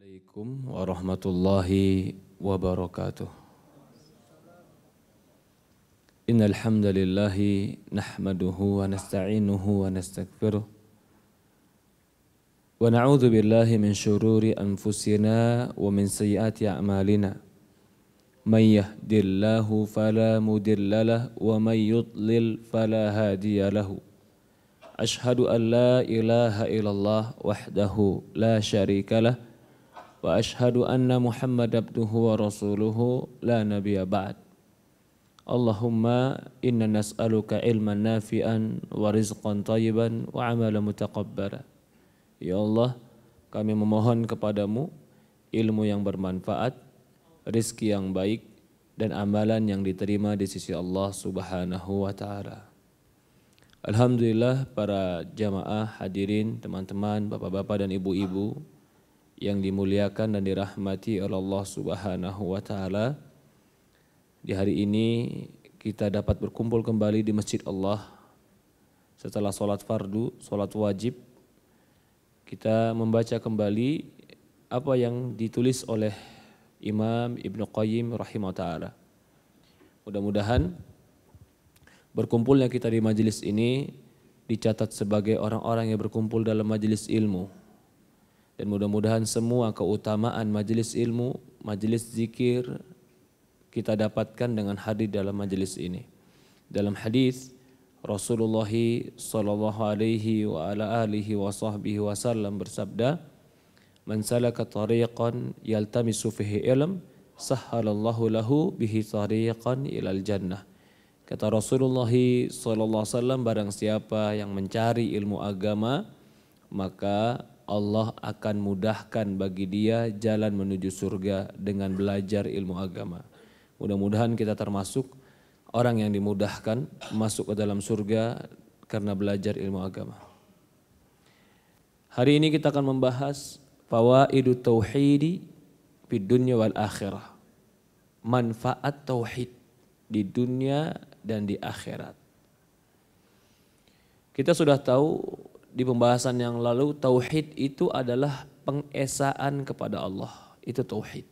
Assalamualaikum warahmatullahi wabarakatuh. Innal hamdalillahi nahmaduhu wa nasta'inuhu wa nastaghfiruh wa na'udzu billahi min syururi anfusina wa min sayyiati a'malina. May yahdihillahu fala mudhillalah wa may yudlil fala hadiyalahu. Ashhadu an la ilaha illallah wahdahu la syarikalah wa ashhadu anna Muhammad abduhu wa rasuluhu la nabiyya ba'd. Allahumma inna nas'aluka ilman nafi'an wa rizqan tayyiban wa amalan mutaqabbala. Ya Allah, kami memohon kepadamu ilmu yang bermanfaat, rizki yang baik, dan amalan yang diterima di sisi Allah Subhanahu wa ta'ala. Alhamdulillah para jamaah hadirin, teman-teman, bapak-bapak dan ibu-ibu yang dimuliakan dan dirahmati oleh Allah Subhanahu wa ta'ala. Di hari ini kita dapat berkumpul kembali di Masjid Allah setelah sholat fardu, sholat wajib. Kita membaca kembali apa yang ditulis oleh Imam Ibnu Qayyim rahimahullah ta'ala. Mudah-mudahan berkumpulnya kita di majelis ini dicatat sebagai orang-orang yang berkumpul dalam majelis ilmu. Dan mudah-mudahan semua keutamaan majelis ilmu, majelis zikir kita dapatkan dengan hadir dalam majelis ini. Dalam hadis Rasulullah sallallahu alaihi wa ala alihi wa sahbihi wasallam bersabda, "Man salaka tariqan yaltamisu fihi ilm, sahhalallahu lahu bihi tariqan ilal jannah." Kata Rasulullah sallallahu alaihi wasallam, barang siapa yang mencari ilmu agama, maka Allah akan mudahkan bagi dia jalan menuju surga dengan belajar ilmu agama. Mudah-mudahan kita termasuk orang yang dimudahkan masuk ke dalam surga karena belajar ilmu agama. Hari ini kita akan membahas fawaidu tauhidi fid dunya wal akhirah. Manfaat tauhid di dunia dan di akhirat. Kita sudah tahu di pembahasan yang lalu, tauhid itu adalah pengesaan kepada Allah. Itu tauhid.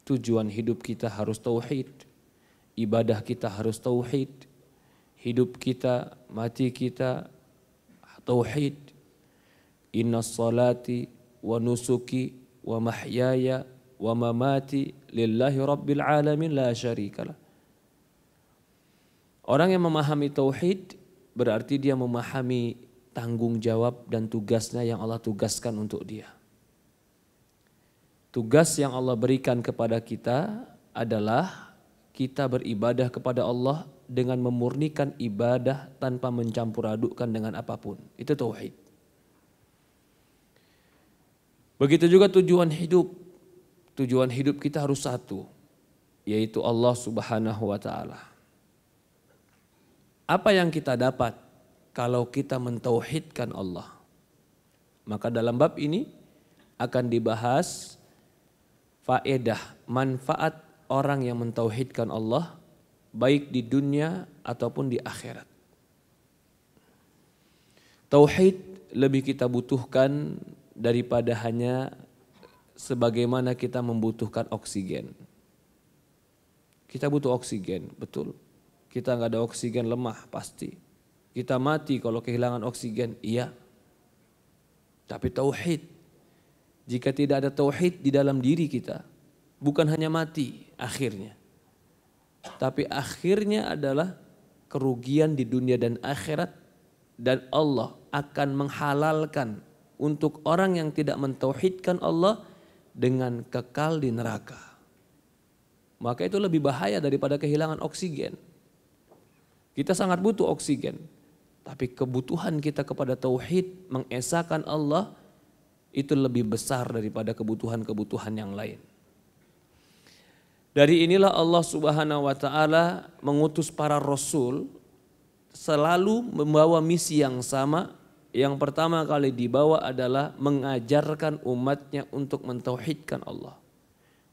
Tujuan hidup kita harus tauhid. Ibadah kita harus tauhid. Hidup kita, mati kita tauhid. Inna salati wa nusuki wa mahyaya wa mamati lillahi rabbil alamin la syarikalah. Orang yang memahami tauhid berarti dia memahami tanggung jawab dan tugasnya yang Allah tugaskan untuk dia. Tugas yang Allah berikan kepada kita adalah kita beribadah kepada Allah dengan memurnikan ibadah tanpa mencampur adukkan dengan apapun. Itu tauhid. Begitu juga tujuan hidup. Tujuan hidup kita harus satu, yaitu Allah Subhanahu wa ta'ala. Apa yang kita dapat kalau kita mentauhidkan Allah? Maka dalam bab ini akan dibahas faedah, manfaat orang yang mentauhidkan Allah baik di dunia ataupun di akhirat. Tauhid lebih kita butuhkan daripada hanya sebagaimana kita membutuhkan oksigen. Kita butuh oksigen, betul. Kita nggak ada oksigen lemah pasti. Kita mati kalau kehilangan oksigen, iya. Tapi tauhid, jika tidak ada tauhid di dalam diri kita, bukan hanya mati akhirnya. Tapi akhirnya adalah kerugian di dunia dan akhirat, dan Allah akan menghalalkan untuk orang yang tidak mentauhidkan Allah dengan kekal di neraka. Maka itu lebih bahaya daripada kehilangan oksigen. Kita sangat butuh oksigen. Tapi kebutuhan kita kepada tauhid, mengesahkan Allah, itu lebih besar daripada kebutuhan-kebutuhan yang lain. Dari inilah Allah Subhanahu wa ta'ala mengutus para rasul selalu membawa misi yang sama. Yang pertama kali dibawa adalah mengajarkan umatnya untuk mentauhidkan Allah.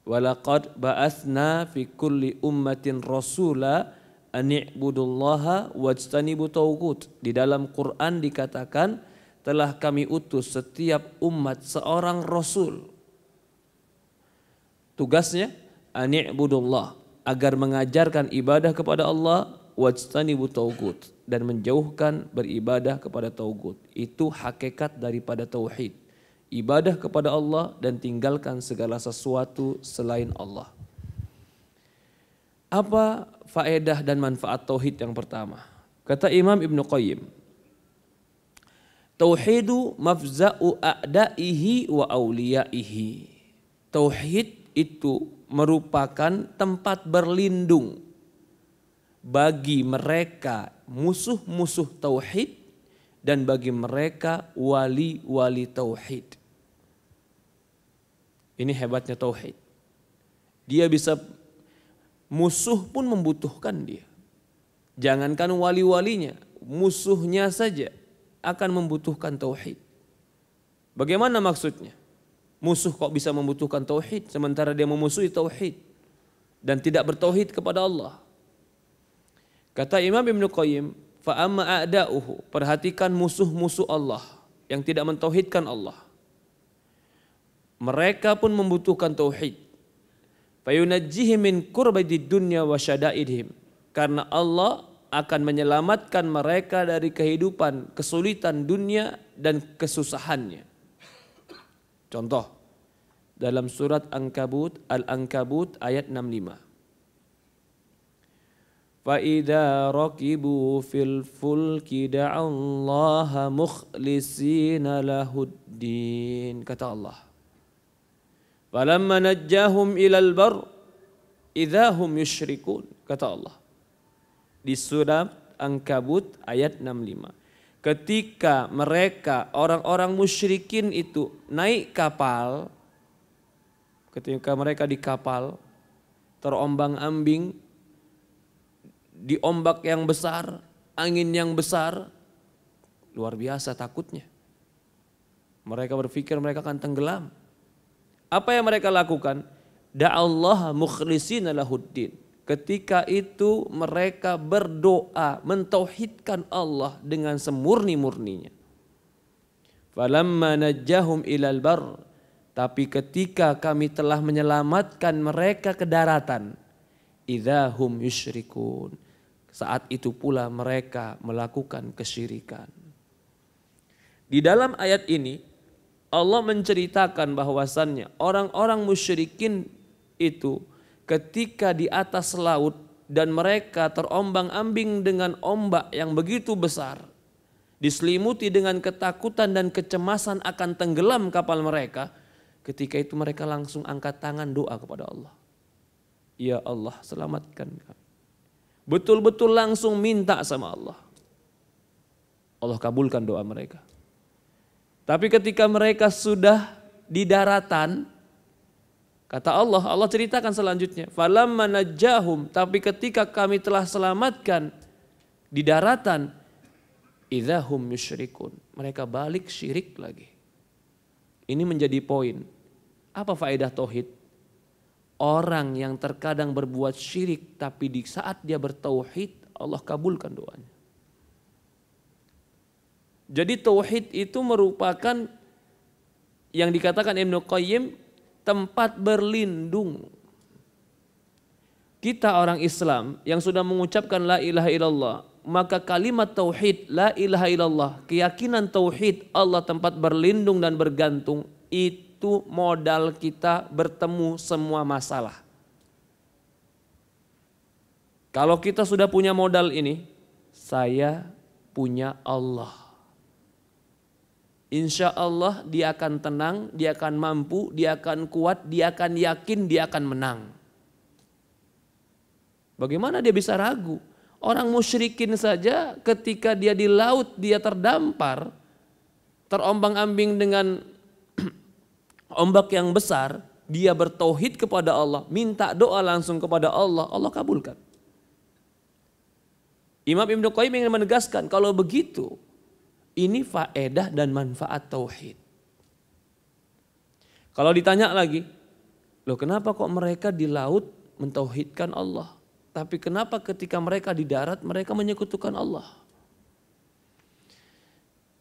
Walaqad ba'atsna fi kulli ummatin rasula ani'budullaha wajtanibu taughut. Di dalam Quran dikatakan telah kami utus setiap umat seorang rasul Tugasnya ani'budullah, agar mengajarkan ibadah kepada Allah, wajtanibu taugut, dan menjauhkan beribadah kepada taugut. Itu hakikat daripada tauhid. Ibadah kepada Allah dan tinggalkan segala sesuatu selain Allah. Apa faedah dan manfaat tauhid yang pertama? Kata Imam Ibnu Qayyim, tauhidu mafza'u a'daihi wa auliyaihi. Tauhid itu merupakan tempat berlindung bagi mereka musuh-musuh tauhid dan bagi mereka wali-wali tauhid. Ini hebatnya tauhid. Dia bisa, musuh pun membutuhkan dia. Jangankan wali-walinya, musuhnya saja akan membutuhkan tauhid. Bagaimana maksudnya? Musuh kok bisa membutuhkan tauhid sementara dia memusuhi tauhid dan tidak bertauhid kepada Allah. Kata Imam Ibnu Qayyim, fa amma a'da'uhu, perhatikan musuh-musuh Allah yang tidak mentauhidkan Allah. Mereka pun membutuhkan tauhid. Fa yunajjihim min kurbadid dunya wa syada'idhim, karena Allah akan menyelamatkan mereka dari kehidupan, kesulitan dunia dan kesusahannya. Contoh, dalam surat Al-Ankabut ayat 65. فَإِذَا رَكِبُوا فِي الْفُلْكِ دَعَوُا اللَّهَ مُخْلِصِينَ لَهُ الدِّينَ. Kata Allah, فَلَمَّا نَجَّاهُمْ إِلَى الْبَرِّ إِذَا هُمْ يُشْرِكُونَ. Kata Allah di surat Ankabut ayat 65. Ketika mereka orang-orang musyrikin itu naik kapal, ketika mereka di kapal terombang-ambing di ombak yang besar, angin yang besar, luar biasa takutnya. Mereka berpikir mereka akan tenggelam. Apa yang mereka lakukan? Da'allaha mukhlishina lahuddin. Ketika itu mereka berdoa mentauhidkan Allah dengan semurni-murninya. Falamma najjahum ilal bar, tapi ketika kami telah menyelamatkan mereka ke daratan, idzahum yusyrikun, saat itu pula mereka melakukan kesyirikan. Di dalam ayat ini Allah menceritakan bahwasannya orang-orang musyrikin itu ketika di atas laut dan mereka terombang-ambing dengan ombak yang begitu besar, diselimuti dengan ketakutan dan kecemasan akan tenggelam kapal mereka, ketika itu mereka langsung angkat tangan doa kepada Allah. Ya Allah, selamatkan kami. Betul-betul langsung minta sama Allah. Allah kabulkan doa mereka. Tapi ketika mereka sudah di daratan, kata Allah, Allah ceritakan selanjutnya, falamma najjahum, tapi ketika kami telah selamatkan di daratan, idzahum yusyrikun, mereka balik syirik lagi. Ini menjadi poin. Apa faedah tauhid? Orang yang terkadang berbuat syirik tapi di saat dia bertauhid, Allah kabulkan doanya. Jadi tauhid itu merupakan yang dikatakan Ibnu Qayyim tempat berlindung. Kita orang Islam yang sudah mengucapkan la ilaha illallah, maka kalimat tauhid la ilaha illallah, keyakinan tauhid Allah tempat berlindung dan bergantung, itu modal kita bertemu semua masalah. Kalau kita sudah punya modal ini, saya punya Allah. Insya Allah dia akan tenang, dia akan mampu, dia akan kuat, dia akan yakin, dia akan menang. Bagaimana dia bisa ragu? Orang musyrikin saja ketika dia di laut dia terdampar, terombang-ambing dengan ombak yang besar, dia bertauhid kepada Allah, minta doa langsung kepada Allah, Allah kabulkan. Imam Ibnu Qayyim ingin menegaskan kalau begitu, ini faedah dan manfaat tauhid. Kalau ditanya lagi, loh kenapa kok mereka di laut mentauhidkan Allah, tapi kenapa ketika mereka di darat mereka menyekutukan Allah?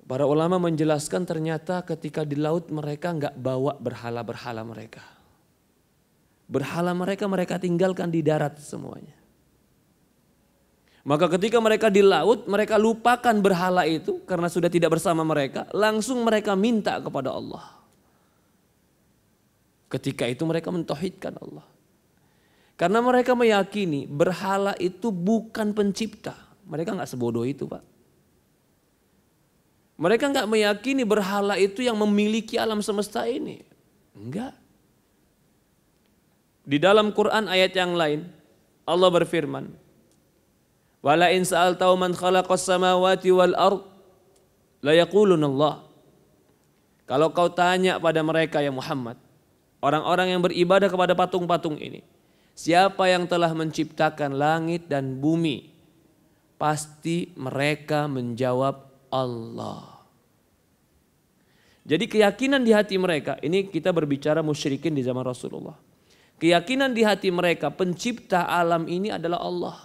Para ulama menjelaskan ternyata ketika di laut mereka nggak bawa berhala-berhala mereka. Berhala mereka tinggalkan di darat semuanya. Maka ketika mereka di laut, mereka lupakan berhala itu karena sudah tidak bersama mereka. Langsung mereka minta kepada Allah. Ketika itu mereka mentauhidkan Allah. Karena mereka meyakini berhala itu bukan pencipta. Mereka nggak sebodoh itu, Pak. Mereka nggak meyakini berhala itu yang memiliki alam semesta ini. Enggak. Di dalam Quran ayat yang lain, Allah berfirman, "Wala in sa'altahu man khalaqas samawati wal ard la yaquluna Allah." Kalau kau tanya pada mereka ya Muhammad, orang-orang yang beribadah kepada patung-patung ini, siapa yang telah menciptakan langit dan bumi? Pasti mereka menjawab Allah. Jadi keyakinan di hati mereka, ini kita berbicara musyrikin di zaman Rasulullah. Keyakinan di hati mereka pencipta alam ini adalah Allah.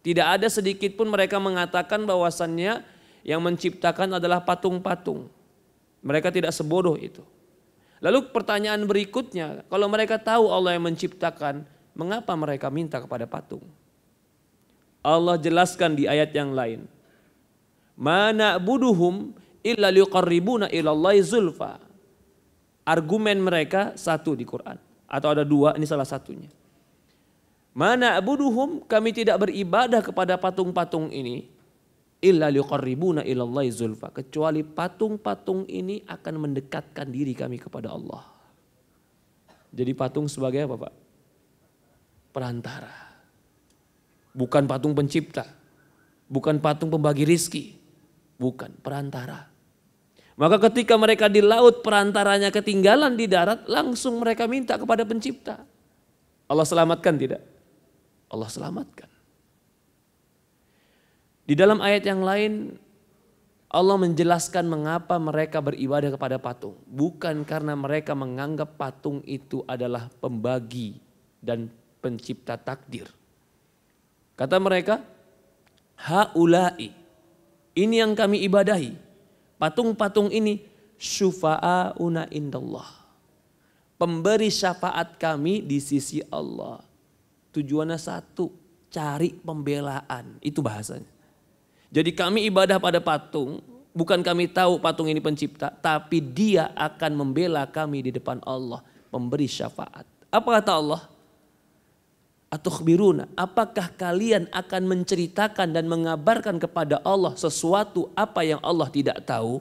Tidak ada sedikit pun mereka mengatakan bahwasannya yang menciptakan adalah patung-patung. Mereka tidak sebodoh itu. Lalu pertanyaan berikutnya, kalau mereka tahu Allah yang menciptakan, mengapa mereka minta kepada patung? Allah jelaskan di ayat yang lain. Ma na'buduhum illa liqarribuna ilallahi zulfa. Argumen mereka satu di Quran. Atau ada dua, ini salah satunya. Ma na'buduhum, kami tidak beribadah kepada patung-patung ini. Illa liqarribuna ilallahi zulfa. Kecuali patung-patung ini akan mendekatkan diri kami kepada Allah. Jadi patung sebagai apa, Pak? Perantara. Bukan patung pencipta. Bukan patung pembagi rizki. Bukan, perantara. Maka ketika mereka di laut perantaranya ketinggalan di darat, langsung mereka minta kepada pencipta. Allah selamatkan tidak? Allah selamatkan. Di dalam ayat yang lain Allah menjelaskan mengapa mereka beribadah kepada patung. Bukan karena mereka menganggap patung itu adalah pembagi dan pencipta takdir. Kata mereka, haula'i, ini yang kami ibadahi. Patung-patung ini syufa'auna indallah. Pemberi syafaat kami di sisi Allah. Tujuannya satu, cari pembelaan. Itu bahasanya. Jadi kami ibadah pada patung, bukan kami tahu patung ini pencipta, tapi dia akan membela kami di depan Allah, pemberi syafaat. Apa kata Allah? Atukhbiruna, apakah kalian akan menceritakan dan mengabarkan kepada Allah sesuatu apa yang Allah tidak tahu?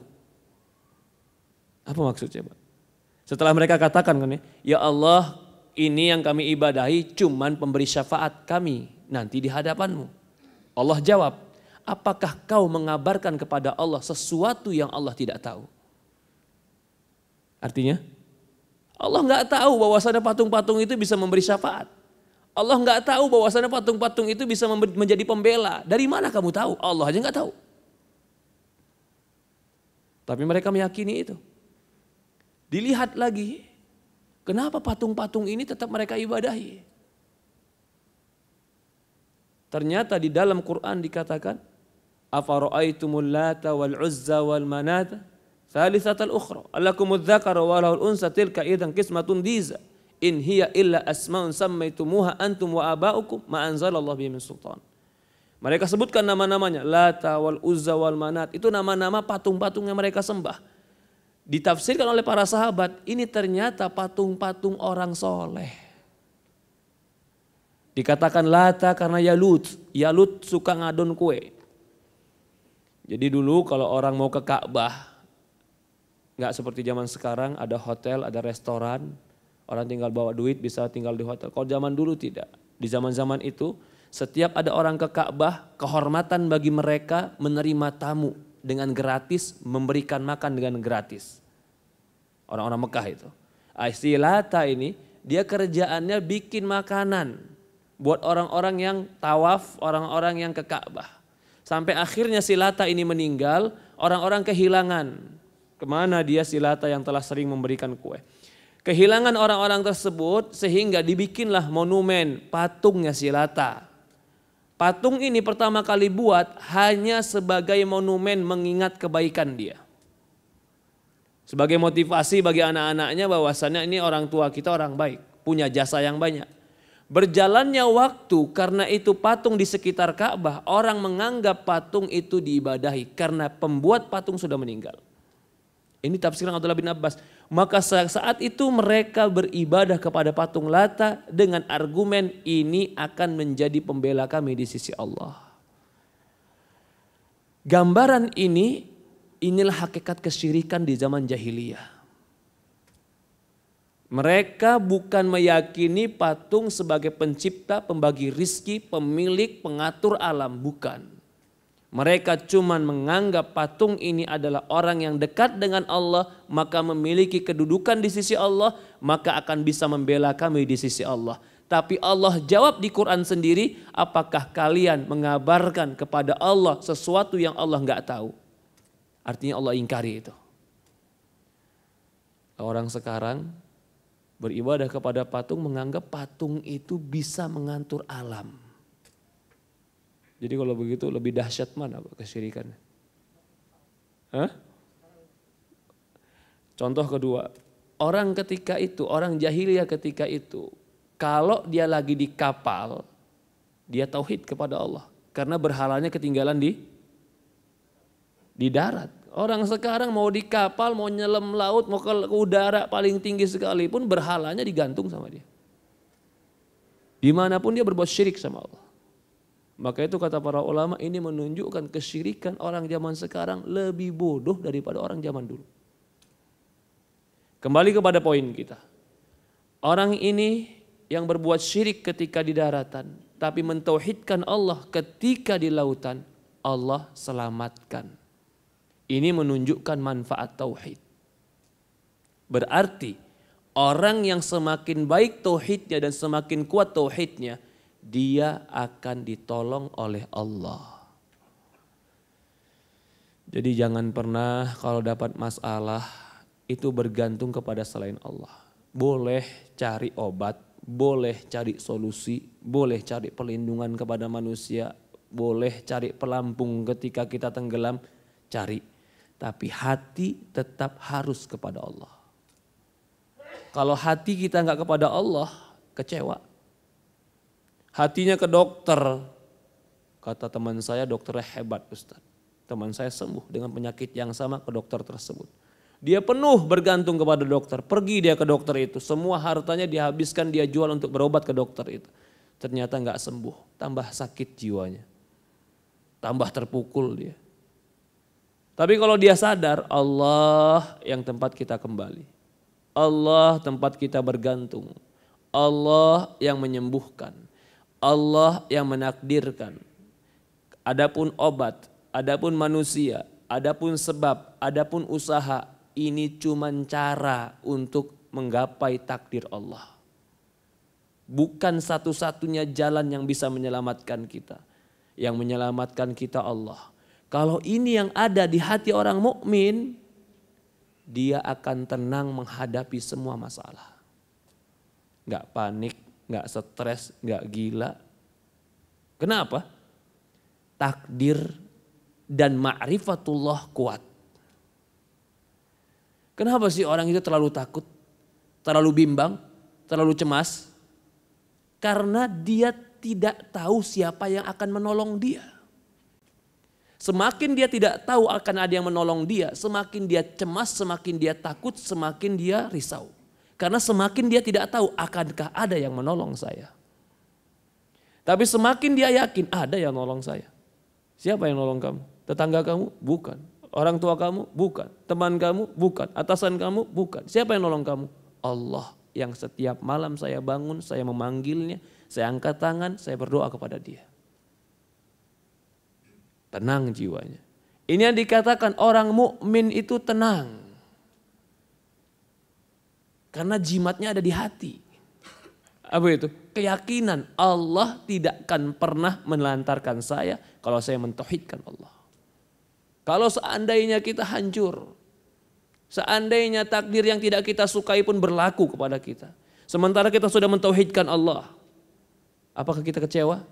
Apa maksudnya, Pak? Setelah mereka katakan kan, ya Allah, ini yang kami ibadahi cuman pemberi syafaat kami nanti di hadapanmu. Allah jawab, apakah kau mengabarkan kepada Allah sesuatu yang Allah tidak tahu? Artinya, Allah nggak tahu bahwasanya patung-patung itu bisa memberi syafaat. Allah nggak tahu bahwasanya patung-patung itu bisa menjadi pembela. Dari mana kamu tahu? Allah aja nggak tahu. Tapi mereka meyakini itu. Dilihat lagi, kenapa patung-patung ini tetap mereka ibadahi? Ternyata di dalam Quran dikatakan, afara'aitumul lata wal uzza wal manata thalithatal ukhra alakumudz dzakara wa lahul unsa tilka idzan qismatun diza. In hiya illa asma'un sammaitumuha antum wa aba'ukum ma anzalallahu bihi min sultan. Mereka sebutkan nama-namanya, Lata wal Uzza wal Manat. Itu nama-nama patung-patung yang mereka sembah. Ditafsirkan oleh para sahabat, ini ternyata patung-patung orang soleh. Dikatakan Lata karena Yalut suka ngadon kue. Jadi dulu kalau orang mau ke Ka'bah, nggak seperti zaman sekarang, ada hotel, ada restoran. Orang tinggal bawa duit bisa tinggal di hotel. Kalau zaman dulu tidak. Di zaman-zaman itu setiap ada orang ke Ka'bah, kehormatan bagi mereka menerima tamu dengan gratis, memberikan makan dengan gratis. Orang-orang Mekah itu. Si Lata ini dia kerjaannya bikin makanan buat orang-orang yang tawaf, orang-orang yang ke Ka'bah. Sampai akhirnya si Lata ini meninggal, orang-orang kehilangan. Kemana dia si Lata yang telah sering memberikan kue. Kehilangan orang-orang tersebut sehingga dibikinlah monumen patungnya si Lata. Patung ini pertama kali buat hanya sebagai monumen mengingat kebaikan dia. Sebagai motivasi bagi anak-anaknya bahwasannya ini orang tua kita orang baik. punya jasa yang banyak. Berjalannya waktu karena itu patung di sekitar Ka'bah, orang menganggap patung itu diibadahi karena pembuat patung sudah meninggal. Ini tafsiran Abdullah bin Abbas. Maka saat itu mereka beribadah kepada patung Lata dengan argumen ini akan menjadi pembela kami di sisi Allah. Gambaran inilah hakikat kesyirikan di zaman jahiliyah. Mereka bukan meyakini patung sebagai pencipta, pembagi rizki, pemilik, pengatur alam, bukan. Mereka cuma menganggap patung ini adalah orang yang dekat dengan Allah, maka memiliki kedudukan di sisi Allah, maka akan bisa membela kami di sisi Allah. Tapi Allah jawab di Quran sendiri, apakah kalian mengabarkan kepada Allah sesuatu yang Allah nggak tahu? Artinya Allah ingkari itu. Orang sekarang beribadah kepada patung menganggap patung itu bisa mengatur alam. Jadi kalau begitu lebih dahsyat mana kesyirikannya? Contoh kedua, orang ketika itu, orang jahiliyah ketika itu, kalau dia lagi di kapal, dia tauhid kepada Allah. Karena berhalanya ketinggalan di darat. Orang sekarang mau di kapal, mau nyelam laut, mau ke udara paling tinggi sekalipun berhalanya digantung sama dia. Dimanapun dia berbuat syirik sama Allah. Maka itu kata para ulama ini menunjukkan kesyirikan orang zaman sekarang lebih bodoh daripada orang zaman dulu. Kembali kepada poin kita. Orang ini yang berbuat syirik ketika di daratan, tapi mentauhidkan Allah ketika di lautan, Allah selamatkan. Ini menunjukkan manfaat tauhid. Berarti orang yang semakin baik tauhidnya dan semakin kuat tauhidnya, dia akan ditolong oleh Allah. Jadi jangan pernah kalau dapat masalah itu bergantung kepada selain Allah. Boleh cari obat, boleh cari solusi, boleh cari perlindungan kepada manusia, boleh cari pelampung ketika kita tenggelam, cari. Tapi hati tetap harus kepada Allah. Kalau hati kita nggak kepada Allah, kecewa. Hatinya ke dokter. Kata teman saya, dokternya hebat Ustaz. Teman saya sembuh dengan penyakit yang sama ke dokter tersebut. Dia penuh bergantung kepada dokter. Pergi dia ke dokter itu. Semua hartanya dihabiskan, dia jual untuk berobat ke dokter itu. Ternyata nggak sembuh. Tambah sakit jiwanya. Tambah terpukul dia. Tapi kalau dia sadar Allah yang tempat kita kembali. Allah tempat kita bergantung. Allah yang menyembuhkan. Allah yang menakdirkan. Adapun obat, adapun manusia, adapun sebab, adapun usaha, ini cuma cara untuk menggapai takdir Allah. Bukan satu-satunya jalan yang bisa menyelamatkan kita. Yang menyelamatkan kita Allah. Kalau ini yang ada di hati orang mukmin, dia akan tenang menghadapi semua masalah. Gak panik, gak stres, gak gila. Kenapa? Takdir dan ma'rifatullah kuat. Kenapa sih orang itu terlalu takut, terlalu bimbang, terlalu cemas? Karena dia tidak tahu siapa yang akan menolong dia. Semakin dia tidak tahu akan ada yang menolong dia, semakin dia cemas, semakin dia takut, semakin dia risau. Karena semakin dia tidak tahu akankah ada yang menolong saya. Tapi semakin dia yakin ada yang menolong saya. Siapa yang menolong kamu? Tetangga kamu? Bukan. Orang tua kamu? Bukan. Teman kamu? Bukan. Atasan kamu? Bukan. Siapa yang menolong kamu? Allah yang setiap malam saya bangun, saya memanggilnya, saya angkat tangan, saya berdoa kepada dia. Tenang jiwanya. Ini yang dikatakan orang mukmin itu tenang. Karena jimatnya ada di hati. Apa itu? Keyakinan Allah tidak akan pernah menelantarkan saya kalau saya mentauhidkan Allah. Kalau seandainya kita hancur, seandainya takdir yang tidak kita sukai pun berlaku kepada kita, sementara kita sudah mentauhidkan Allah, apakah kita kecewa?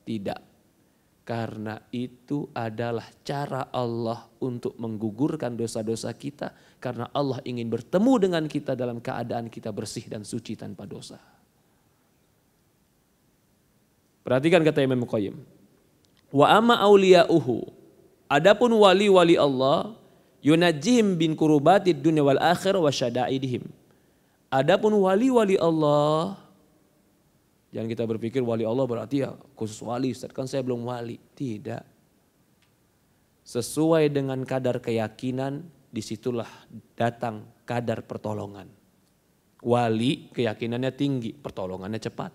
Tidak. Karena itu adalah cara Allah untuk menggugurkan dosa-dosa kita. Karena Allah ingin bertemu dengan kita dalam keadaan kita bersih dan suci tanpa dosa. Perhatikan kata Imam Qayyim. Wa amma awliya'uhu. Adapun wali-wali Allah. Yunajjihim bin kurubatid dunya wal akhir wa syada'idihim. Adapun wali-wali Allah. Jangan kita berpikir wali Allah berarti ya khusus wali, Ustaz, kan saya belum wali. Tidak. Sesuai dengan kadar keyakinan, disitulah datang kadar pertolongan. Wali keyakinannya tinggi, pertolongannya cepat.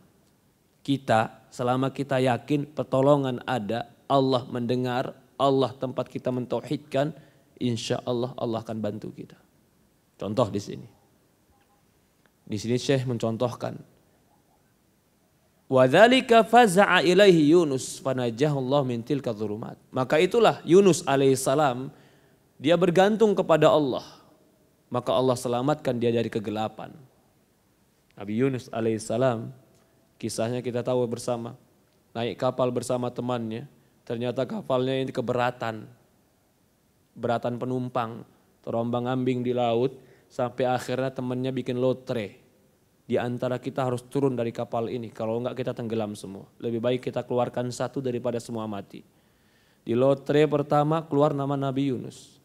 Kita selama kita yakin pertolongan ada, Allah mendengar, Allah tempat kita mentauhidkan, insya Allah Allah akan bantu kita. Contoh di sini. Di sini Syekh mencontohkan. Wadzalika faza'a ilaihi Yunus fanajahullahu min tilka dzulumat. Maka itulah Yunus alaihissalam dia bergantung kepada Allah. Maka Allah selamatkan dia dari kegelapan. Nabi Yunus alaihissalam kisahnya kita tahu bersama. Naik kapal bersama temannya. Ternyata kapalnya ini keberatan. Beratan penumpang. Terombang-ambing di laut. Sampai akhirnya temannya bikin lotre. Di antara kita harus turun dari kapal ini. Kalau enggak kita tenggelam semua. Lebih baik kita keluarkan satu daripada semua mati. Di lotre pertama keluar nama Nabi Yunus.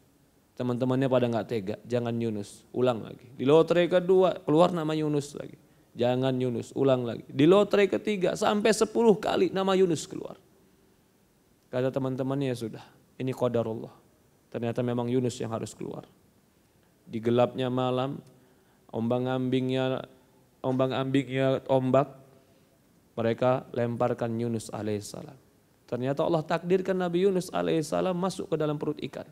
Teman-temannya pada enggak tega. Jangan Yunus. Ulang lagi. Di lotre kedua keluar nama Yunus lagi. Jangan Yunus. Ulang lagi. Di lotre ketiga sampai 10 kali nama Yunus keluar. Kata teman-temannya ya sudah. Ini qadarullah. Ternyata memang Yunus yang harus keluar. Di gelapnya malam. Ombang-ambingnya ombak, mereka lemparkan Yunus alaihissalam. Ternyata Allah takdirkan Nabi Yunus alaihissalam masuk ke dalam perut ikan.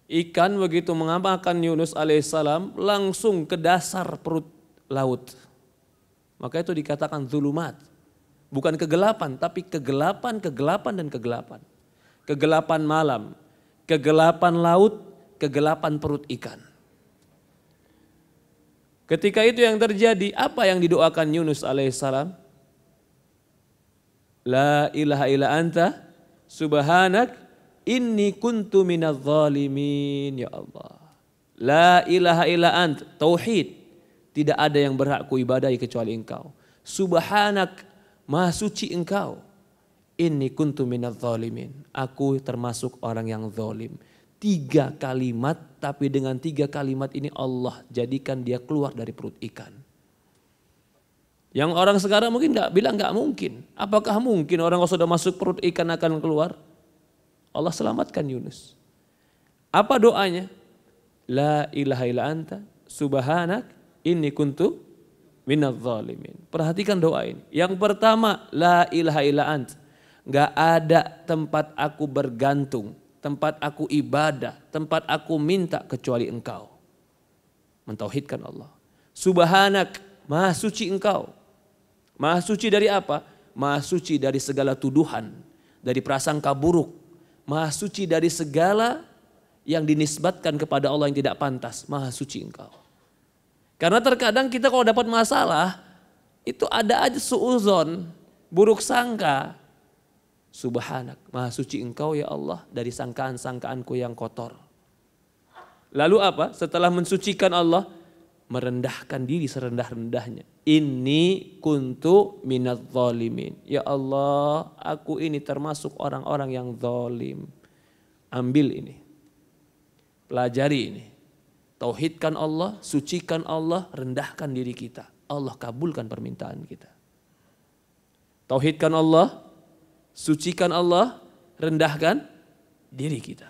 Ikan begitu mengamalkan Yunus alaihissalam langsung ke dasar perut laut. Maka itu dikatakan zulumat. Bukan kegelapan, tapi kegelapan, dan kegelapan. Kegelapan malam, kegelapan laut, kegelapan perut ikan. Ketika itu yang terjadi, apa yang didoakan Yunus alaihissalam? La ilaha illa anta subhanak inni kuntu minadz zalimin ya Allah. La ilaha illa anta, tauhid. Tidak ada yang berhak kuibadahi kecuali Engkau. Subhanak, maha suci Engkau. Inni kuntu minadz zalimin. Aku termasuk orang yang zalim. 3 kalimat, tapi dengan 3 kalimat ini Allah jadikan dia keluar dari perut ikan. Yang orang sekarang mungkin bilang nggak mungkin. Apakah mungkin orang kalau sudah masuk perut ikan akan keluar? Allah selamatkan Yunus. Apa doanya? La ilaha illa anta subhanak inni kuntu minadz zalimin. Perhatikan doa ini. Yang pertama, la ilaha illa anta. Nggak ada tempat aku bergantung. Tempat aku ibadah, tempat aku minta kecuali Engkau. Mentauhidkan Allah. Subhanak, maha suci Engkau. Maha suci dari apa? Maha suci dari segala tuduhan, dari prasangka buruk. Maha suci dari segala yang dinisbatkan kepada Allah yang tidak pantas. Maha suci Engkau. Karena terkadang kita kalau dapat masalah, itu ada aja suuzon, buruk sangka. Subhanak, maha suci Engkau ya Allah dari sangkaan-sangkaanku yang kotor. Lalu apa? Setelah mensucikan Allah, merendahkan diri serendah-rendahnya. Inni kuntu minadz zalimin. Ya Allah, aku ini termasuk orang-orang yang zalim. Ambil ini. Pelajari ini. Tauhidkan Allah, sucikan Allah, rendahkan diri kita. Allah kabulkan permintaan kita. Tauhidkan Allah, sucikan Allah, rendahkan diri kita.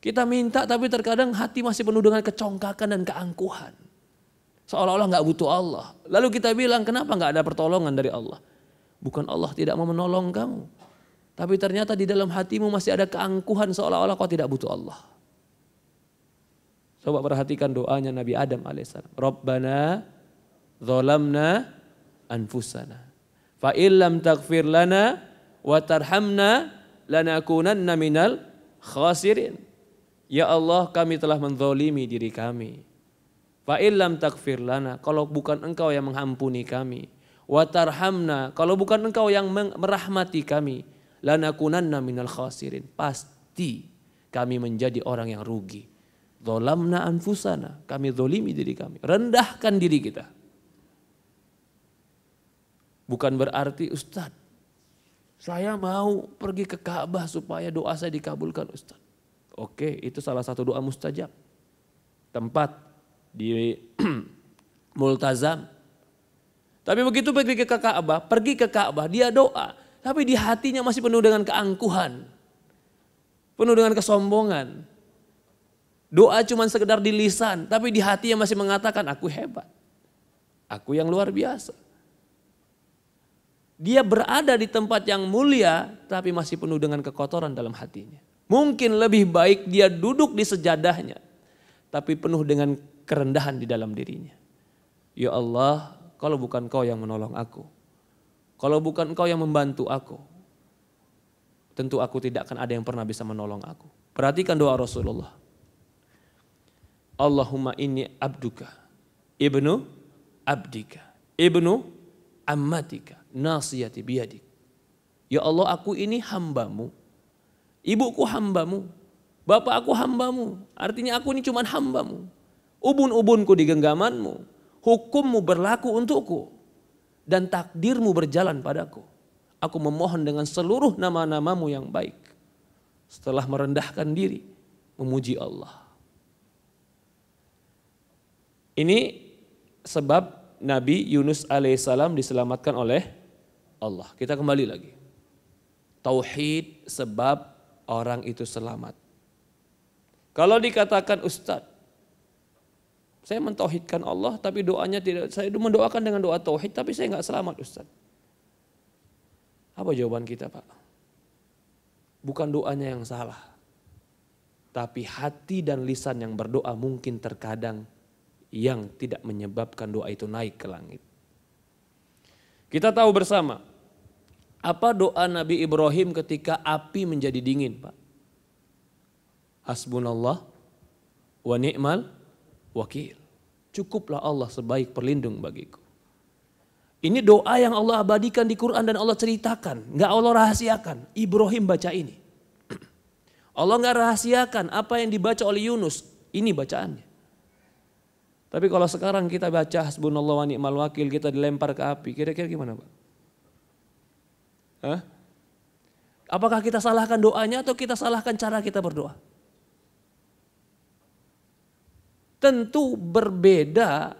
Kita minta tapi terkadang hati masih penuh dengan kecongkakan dan keangkuhan. Seolah-olah gak butuh Allah. Lalu kita bilang kenapa gak ada pertolongan dari Allah? Bukan Allah tidak mau menolong kamu. Tapi ternyata di dalam hatimu masih ada keangkuhan seolah-olah kau tidak butuh Allah. Coba perhatikan doanya Nabi Adam alaihissalam. Rabbana zalamna anfusana. Fa illam taghfir lana wa tarhamna lanakunanna minal khasirin. Ya Allah, kami telah menzalimi diri kami. Fa illam taghfir lana, kalau bukan Engkau yang mengampuni kami, wa tarhamna, kalau bukan engkau yang merahmati kami, lanakunanna minal khasirin, pasti kami menjadi orang yang rugi. Dzalamna anfusana, kami zalimi diri kami, rendahkan diri kita. Bukan berarti Ustaz, saya mau pergi ke Ka'bah supaya doa saya dikabulkan Ustaz. Oke, itu salah satu doa mustajab. Tempat di multazam. Tapi begitu pergi ke Ka'bah, dia doa. Tapi di hatinya masih penuh dengan keangkuhan. Penuh dengan kesombongan. Doa cuma sekedar di lisan, tapi di hatinya masih mengatakan aku hebat. Aku yang luar biasa. Dia berada di tempat yang mulia, tapi masih penuh dengan kekotoran dalam hatinya. Mungkin lebih baik dia duduk di sejadahnya, tapi penuh dengan kerendahan di dalam dirinya. Ya Allah, kalau bukan Kau yang menolong aku, kalau bukan Kau yang membantu aku, tentu aku tidak akan ada yang pernah bisa menolong aku. Perhatikan doa Rasulullah. Allahumma inni abduka, ibnu abdika, ibnu ammatika, nasiyati biyadik. Ya Allah, aku ini hambamu, ibuku hambamu, bapak aku hambamu. Artinya aku ini cuma hambamu. Ubun-ubunku di genggamanmu, hukummu berlaku untukku, dan takdirmu berjalan padaku. Aku memohon dengan seluruh nama-namamu yang baik. Setelah merendahkan diri, memuji Allah. Ini sebab Nabi Yunus alaihissalam diselamatkan oleh Allah. Kita kembali lagi. Tauhid sebab orang itu selamat. Kalau dikatakan Ustadz, saya mentauhidkan Allah tapi doanya tidak, saya mendoakan dengan doa tauhid tapi saya nggak selamat Ustaz. Apa jawaban kita Pak? Bukan doanya yang salah. Tapi hati dan lisan yang berdoa mungkin terkadang yang tidak menyebabkan doa itu naik ke langit. Kita tahu bersama, apa doa Nabi Ibrahim ketika api menjadi dingin Pak? Hasbunallah wa ni'mal wakil. Cukuplah Allah sebaik pelindung bagiku. Ini doa yang Allah abadikan di Quran dan Allah ceritakan. Gak Allah rahasiakan. Ibrahim baca ini. Allah gak rahasiakan apa yang dibaca oleh Yunus. Ini bacaannya. Tapi kalau sekarang kita baca hasbunallah wa ni'mal wakil, kita dilempar ke api. Kira-kira gimana Pak? Hah? Apakah kita salahkan doanya atau kita salahkan cara kita berdoa? Tentu berbeda.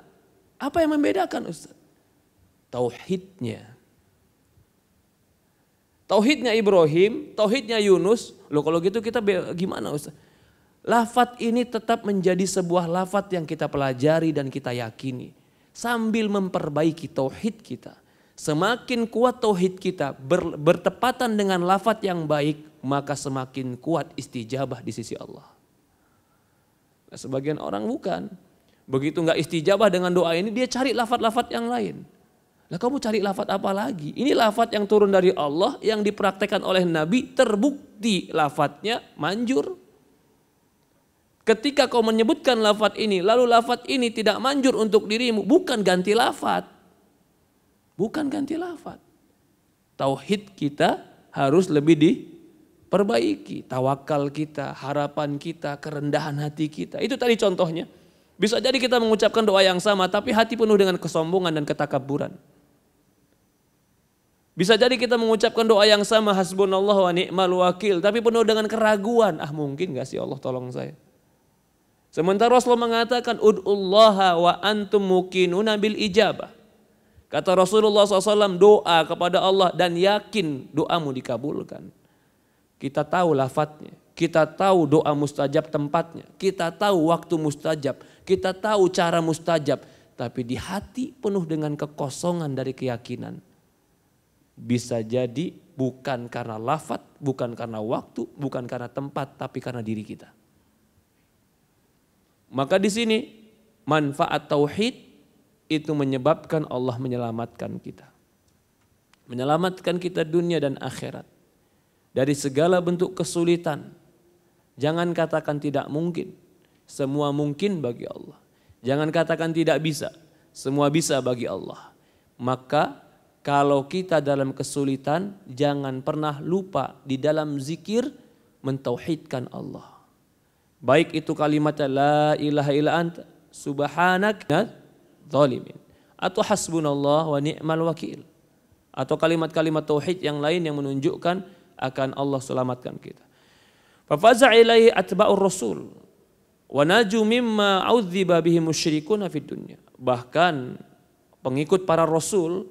Apa yang membedakan Ustaz? Tauhidnya. Tauhidnya Ibrahim, tauhidnya Yunus. Loh kalau gitu kita gimana Ustaz? Lafaz ini tetap menjadi sebuah lafaz yang kita pelajari dan kita yakini. Sambil memperbaiki tauhid kita. Semakin kuat tauhid kita bertepatan dengan lafaz yang baik, maka semakin kuat istijabah di sisi Allah. Nah, sebagian orang bukan. Begitu enggak istijabah dengan doa ini, dia cari lafaz-lafaz yang lain. Lah kamu cari lafaz apa lagi? Ini lafaz yang turun dari Allah, yang dipraktekkan oleh Nabi, terbukti lafaznya manjur. Ketika kau menyebutkan lafaz ini, lalu lafaz ini tidak manjur untuk dirimu, bukan ganti lafaz. Bukan ganti lafaz. Tauhid kita harus lebih diperbaiki. Tawakal kita, harapan kita, kerendahan hati kita. Itu tadi contohnya. Bisa jadi kita mengucapkan doa yang sama tapi hati penuh dengan kesombongan dan ketakaburan. Bisa jadi kita mengucapkan doa yang sama hasbunallah wa ni'mal wakil tapi penuh dengan keraguan. Ah mungkin gak sih Allah tolong saya. Sementara Rasulullah mengatakan ud'ullaha wa antum muqinuna bil ijabah. Kata Rasulullah SAW, doa kepada Allah dan yakin doamu dikabulkan. Kita tahu lafadznya, kita tahu doa mustajab tempatnya, kita tahu waktu mustajab, kita tahu cara mustajab. Tapi di hati penuh dengan kekosongan dari keyakinan. Bisa jadi bukan karena lafadz, bukan karena waktu, bukan karena tempat, tapi karena diri kita. Maka di sini manfaat tauhid itu menyebabkan Allah menyelamatkan kita. Menyelamatkan kita dunia dan akhirat. Dari segala bentuk kesulitan. Jangan katakan tidak mungkin. Semua mungkin bagi Allah. Jangan katakan tidak bisa. Semua bisa bagi Allah. Maka Kalau kita dalam kesulitan, jangan pernah lupa di dalam zikir mentauhidkan Allah. Baik itu kalimat la ilaha illa anta subhanaka zalimin, atau hasbunallah wa ni'mal wakil, atau kalimat-kalimat tauhid yang lain yang menunjukkan akan Allah selamatkan kita. Fafaza ilaihi atba'ur rasul wa naju mimma audziba bihi musyrikuna fid dunya. Bahkan pengikut para rasul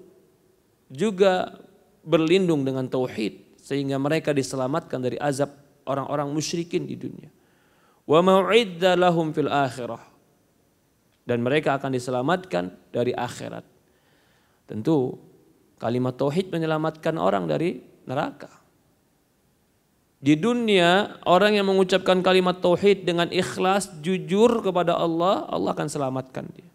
juga berlindung dengan tauhid sehingga mereka diselamatkan dari azab orang-orang musyrikin di dunia. Wa mau'idda lahum fil akhirah, dan mereka akan diselamatkan dari akhirat. Tentu kalimat tauhid menyelamatkan orang dari neraka. Di dunia orang yang mengucapkan kalimat tauhid dengan ikhlas, jujur kepada Allah, Allah akan selamatkan dia.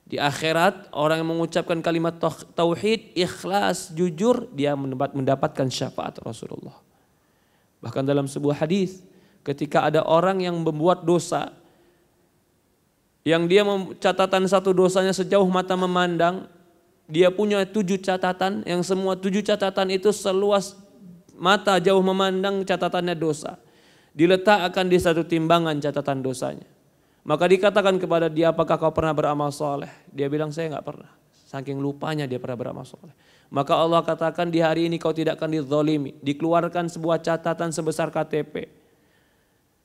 Di akhirat orang yang mengucapkan kalimat tauhid, ikhlas, jujur, dia mendapatkan syafaat Rasulullah. Bahkan dalam sebuah hadis, ketika ada orang yang membuat dosa, yang dia catatan satu dosanya sejauh mata memandang, dia punya 7 catatan, yang semua 7 catatan itu seluas mata jauh memandang catatannya dosa. Diletakkan di satu timbangan catatan dosanya. Maka dikatakan kepada dia, apakah kau pernah beramal soleh? Dia bilang, saya enggak pernah. Saking lupanya dia pernah beramal soleh. Maka Allah katakan, di hari ini kau tidak akan dizalimi. Dikeluarkan sebuah catatan sebesar KTP.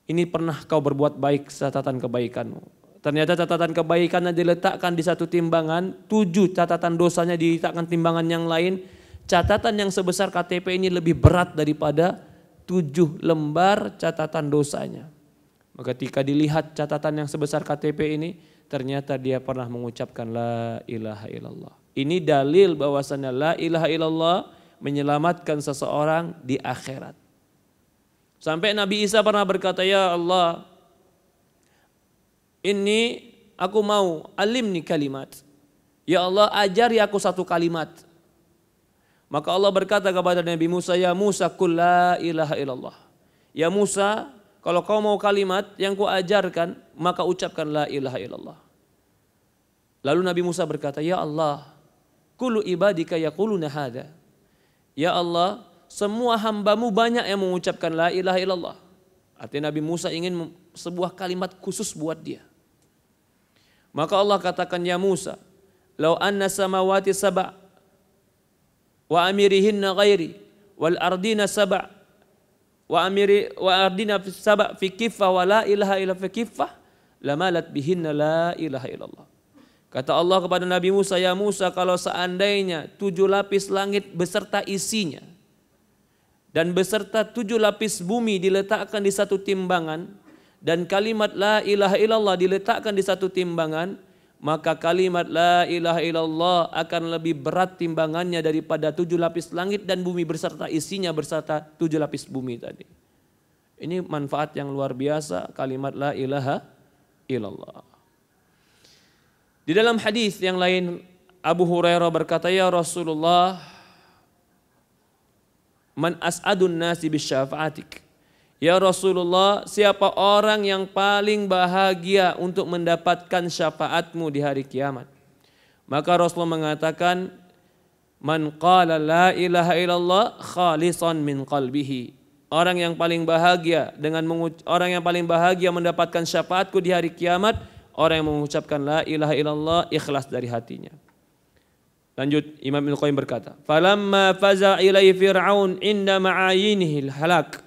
Ini pernah kau berbuat baik, catatan kebaikanmu. Ternyata catatan kebaikannya diletakkan di satu timbangan, 7 catatan dosanya diletakkan timbangan yang lain. Catatan yang sebesar KTP ini lebih berat daripada 7 lembar catatan dosanya. Maka ketika dilihat catatan yang sebesar KTP ini, ternyata dia pernah mengucapkan la ilaha illallah. Ini dalil bahwasannya la ilaha illallah menyelamatkan seseorang di akhirat. Sampai Nabi Isa pernah berkata, ya Allah, ini aku mau alimni kalimat. Ya Allah, ajari aku satu kalimat. Maka Allah berkata kepada Nabi Musa, ya Musa qul la ilaha illallah. Ya Musa, kalau kau mau kalimat yang ku ajarkan, maka ucapkan la ilaha illallah. Lalu Nabi Musa berkata, ya Allah, kullu ibadika yaquluna hadza. Ya Allah, semua hambamu banyak yang mengucapkan la ilaha illallah. Artinya Nabi Musa ingin sebuah kalimat khusus buat dia. Maka Allah katakan, ya Musa, lau anna samawati sab' wa amirihinna ghairi wal ardina sab' wa ardina sab' fi kiffah wa la ilaha illa fi kiffah lamalat bihinna la ilaha illallah. Kata Allah kepada Nabi Musa, ya Musa, kalau seandainya 7 lapis langit beserta isinya dan beserta 7 lapis bumi diletakkan di satu timbangan, dan kalimat la ilaha illallah diletakkan di satu timbangan, maka kalimat la ilaha illallah akan lebih berat timbangannya daripada 7 lapis langit dan bumi beserta isinya, beserta 7 lapis bumi tadi. Ini manfaat yang luar biasa kalimat la ilaha illallah. Di dalam hadis yang lain, Abu Hurairah berkata, ya Rasulullah, man as'adun nasi bisyafa'atik. Ya Rasulullah, siapa orang yang paling bahagia untuk mendapatkan syafaatmu di hari kiamat? Maka Rasulullah mengatakan, man qala la ilaha illallah khalisan min qalbihi. Orang yang paling bahagia orang yang paling bahagia mendapatkan syafaatku di hari kiamat, orang yang mengucapkan la ilaha illallah ikhlas dari hatinya. Lanjut, Imam Ibnu Qayyim berkata, falamma faza ilai fir'aun inda ma'ayinihi halak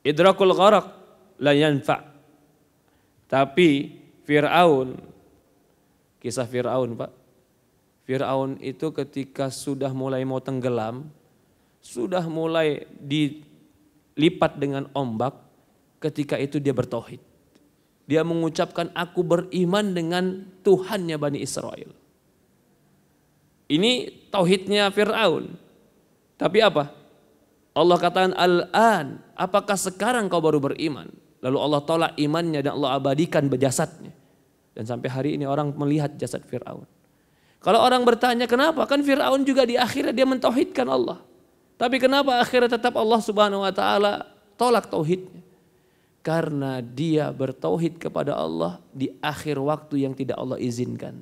idrakul gharaq la yanfa'. Tapi Fir'aun, kisah Fir'aun Pak, Fir'aun itu ketika sudah mulai mau tenggelam, sudah mulai dilipat dengan ombak, ketika itu dia bertauhid. Dia mengucapkan, aku beriman dengan Tuhannya Bani Israel. Ini tauhidnya Fir'aun. Tapi apa? Allah katakan, al-an, apakah sekarang kau baru beriman? Lalu Allah tolak imannya dan Allah abadikan jasadnya. Dan sampai hari ini orang melihat jasad Fir'aun. Kalau orang bertanya kenapa? Kan Fir'aun juga di akhirnya dia mentauhidkan Allah. Tapi kenapa akhirnya tetap Allah Subhanahu wa ta'ala tolak tauhidnya? Karena dia bertauhid kepada Allah di akhir waktu yang tidak Allah izinkan.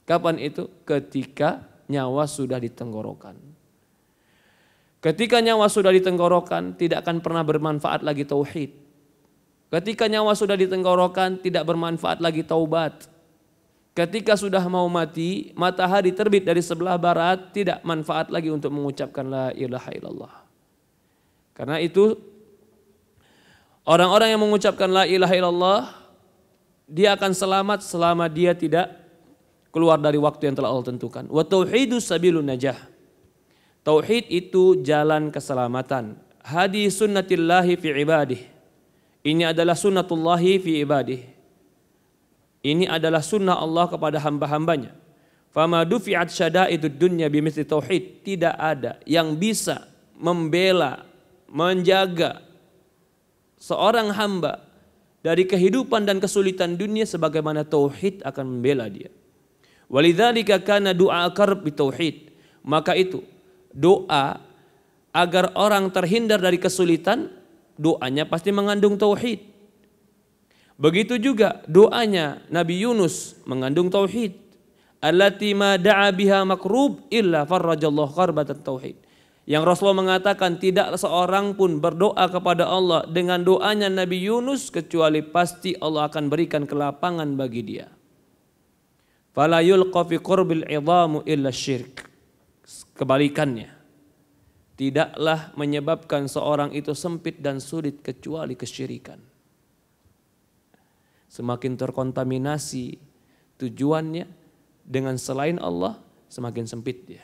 Kapan itu? Ketika nyawa sudah di tenggorokan. Ketika nyawa sudah di tenggorokan, tidak akan pernah bermanfaat lagi tauhid. Ketika nyawa sudah di tenggorokan, tidak bermanfaat lagi taubat. Ketika sudah mau mati, matahari terbit dari sebelah barat, tidak manfaat lagi untuk mengucapkan la ilaha illallah. Karena itu orang-orang yang mengucapkan la ilaha illallah, dia akan selamat selama dia tidak keluar dari waktu yang telah Allah tentukan. Wa tauhidu sabilun najah. Tauhid itu jalan keselamatan. Hadi sunnatillahi fi ibadih. Ini adalah sunnatullahi fi ibadih. Ini adalah sunnah Allah kepada hamba-hambanya. Fama dufi'at syada'idud dunya bimithli tauhid. Tidak ada yang bisa membela, menjaga seorang hamba dari kehidupan dan kesulitan dunia sebagaimana tauhid akan membela dia. Walidzalika kana du'a qarb bitauhid. Maka itu doa agar orang terhindar dari kesulitan, doanya pasti mengandung tauhid. Begitu juga doanya Nabi Yunus mengandung tauhid. Allati ma da'a biha makrub illa farrajallahu karbatan tauhid. Yang Rasulullah mengatakan tidak seorang pun berdoa kepada Allah dengan doanya Nabi Yunus kecuali pasti Allah akan berikan kelapangan bagi dia. Fala yulqa fi qurbil 'idhamu illa syirk. Kebalikannya, tidaklah menyebabkan seorang itu sempit dan sulit kecuali kesyirikan. Semakin terkontaminasi tujuannya dengan selain Allah, semakin sempit dia.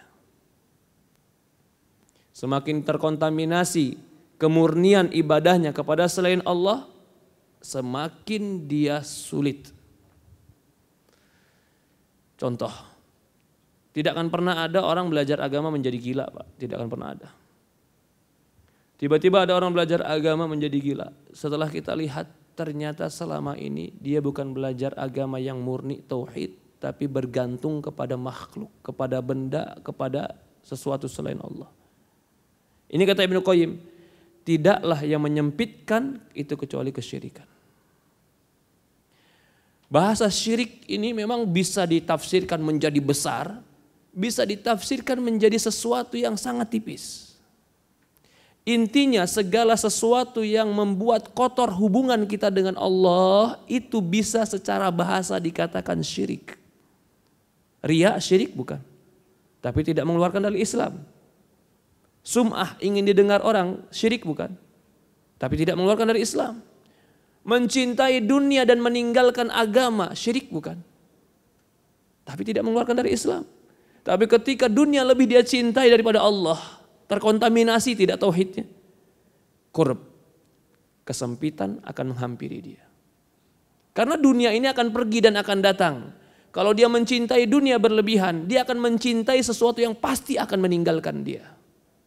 Semakin terkontaminasi kemurnian ibadahnya kepada selain Allah, semakin dia sulit. Contoh, tidak akan pernah ada orang belajar agama menjadi gila, Pak. Tidak akan pernah ada. Tiba-tiba ada orang belajar agama menjadi gila. Setelah kita lihat ternyata selama ini dia bukan belajar agama yang murni tauhid, tapi bergantung kepada makhluk, kepada benda, kepada sesuatu selain Allah. Ini kata Ibnu Qayyim, tidaklah yang menyempitkan itu kecuali kesyirikan. Bahasa syirik ini memang bisa ditafsirkan menjadi besar, bisa ditafsirkan menjadi sesuatu yang sangat tipis. Intinya segala sesuatu yang membuat kotor hubungan kita dengan Allah itu bisa secara bahasa dikatakan syirik. Riya syirik bukan? Tapi tidak mengeluarkan dari Islam. Sum'ah ingin didengar orang syirik bukan? Tapi tidak mengeluarkan dari Islam. Mencintai dunia dan meninggalkan agama syirik bukan? Tapi tidak mengeluarkan dari Islam. Tapi ketika dunia lebih dia cintai daripada Allah, terkontaminasi tidak tauhidnya, qurb, kesempitan akan menghampiri dia. Karena dunia ini akan pergi dan akan datang. Kalau dia mencintai dunia berlebihan, dia akan mencintai sesuatu yang pasti akan meninggalkan dia.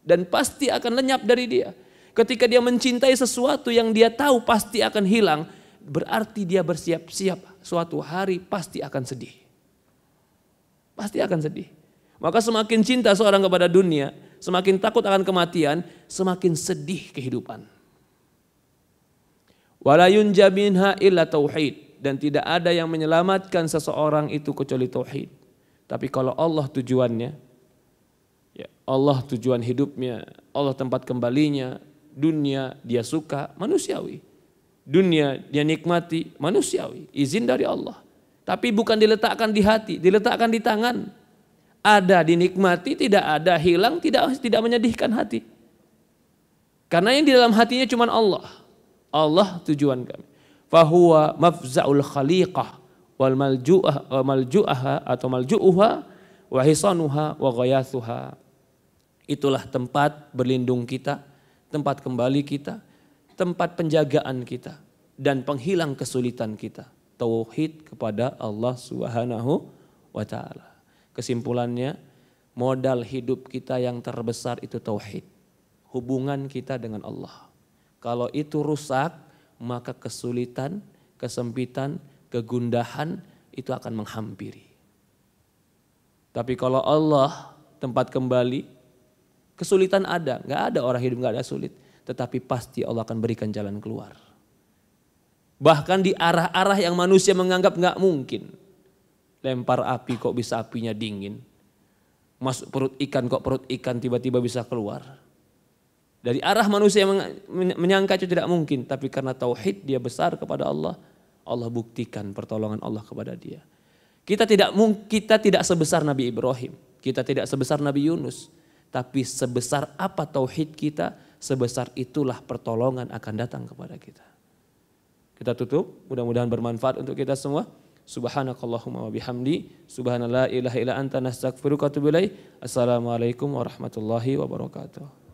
Dan pasti akan lenyap dari dia. Ketika dia mencintai sesuatu yang dia tahu pasti akan hilang, berarti dia bersiap-siap suatu hari pasti akan sedih. Pasti akan sedih. Maka semakin cinta seorang kepada dunia, semakin takut akan kematian, semakin sedih kehidupan. Wala yunja minha illa tauhid, dan tidak ada yang menyelamatkan seseorang itu kecuali tauhid. Tapi kalau Allah tujuannya, ya Allah tujuan hidupnya, Allah tempat kembalinya, dunia dia suka, manusiawi. Dunia dia nikmati, manusiawi, izin dari Allah. Tapi bukan diletakkan di hati, diletakkan di tangan. Ada dinikmati, tidak ada hilang, tidak menyedihkan hati. Karena yang di dalam hatinya cuma Allah. Allah tujuan kami. Fahuwa mafza'ul khaliqah wal malju'aha atau malju'uha wa hisanuha wa ghayathuha. Itulah tempat berlindung kita, tempat kembali kita, tempat penjagaan kita dan penghilang kesulitan kita. Tauhid kepada Allah Subhanahu wa taala. Kesimpulannya, modal hidup kita yang terbesar itu tauhid. Hubungan kita dengan Allah. Kalau itu rusak, maka kesulitan, kesempitan, kegundahan itu akan menghampiri. Tapi kalau Allah tempat kembali, kesulitan ada. Gak ada orang hidup gak ada sulit. Tetapi pasti Allah akan berikan jalan keluar. Bahkan di arah-arah yang manusia menganggap gak mungkin. Lempar api kok bisa apinya dingin. Masuk perut ikan, kok perut ikan tiba-tiba bisa keluar. Dari arah manusia yang menyangka itu tidak mungkin. Tapi karena tauhid dia besar kepada Allah. Allah buktikan pertolongan Allah kepada dia. Kita tidak sebesar Nabi Ibrahim. Kita tidak sebesar Nabi Yunus. Tapi sebesar apa tauhid kita, sebesar itulah pertolongan akan datang kepada kita. Kita tutup, mudah-mudahan bermanfaat untuk kita semua. Subhanakallahumma wa bihamdi, subhanallah ilaha illa anta nastaghfiruka wa atubu ilaik. Assalamualaikum warahmatullahi wabarakatuh.